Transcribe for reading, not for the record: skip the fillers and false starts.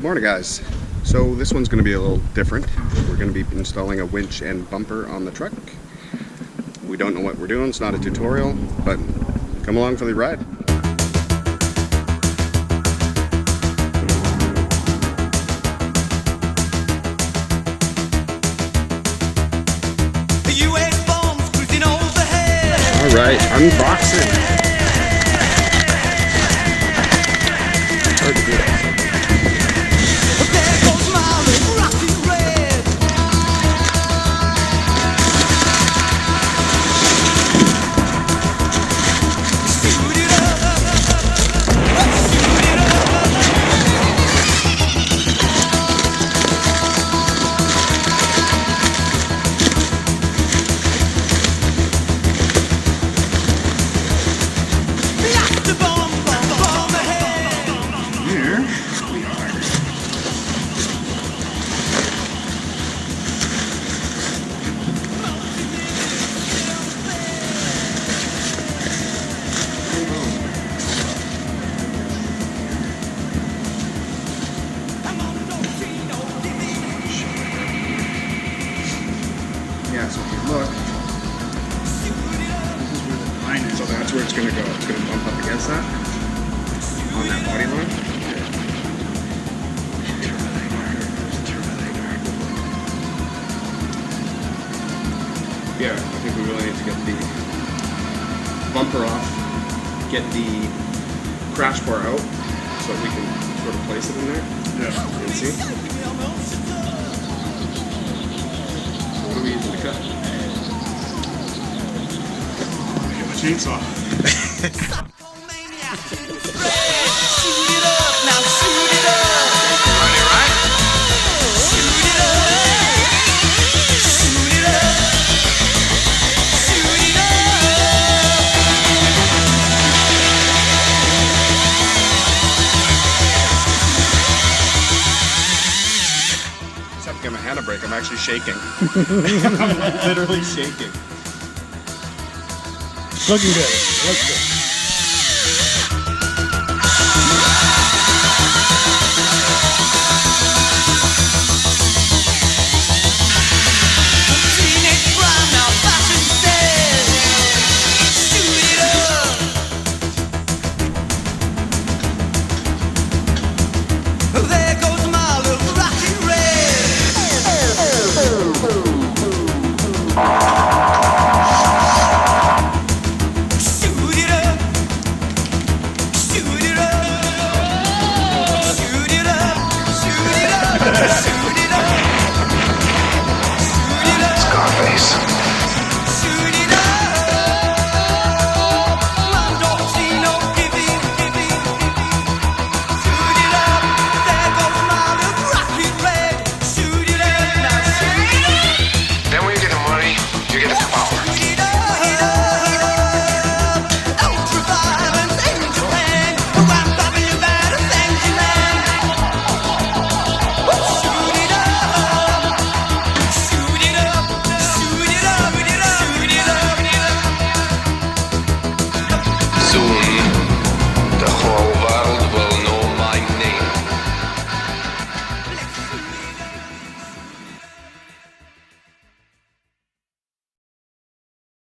Morning guys. So this one's going to be a little different. We're going to be installing a winch and bumper on the truck. We don't know what we're doing, it's not a tutorial, but come along for the ride. Alright, unboxing. Hard to do it. So if you look, this is where the line is. So that's where it's going to go. It's going to bump up against that, on that body line. Yeah, I think we really need to get the bumper off, get the crash bar out, so that we can sort of place it in there. Yeah. And see? What are we using to cut? Get the chainsaw. Give my hand a break. I'm actually shaking. I'm literally shaking. Looking good. Looks good. Soon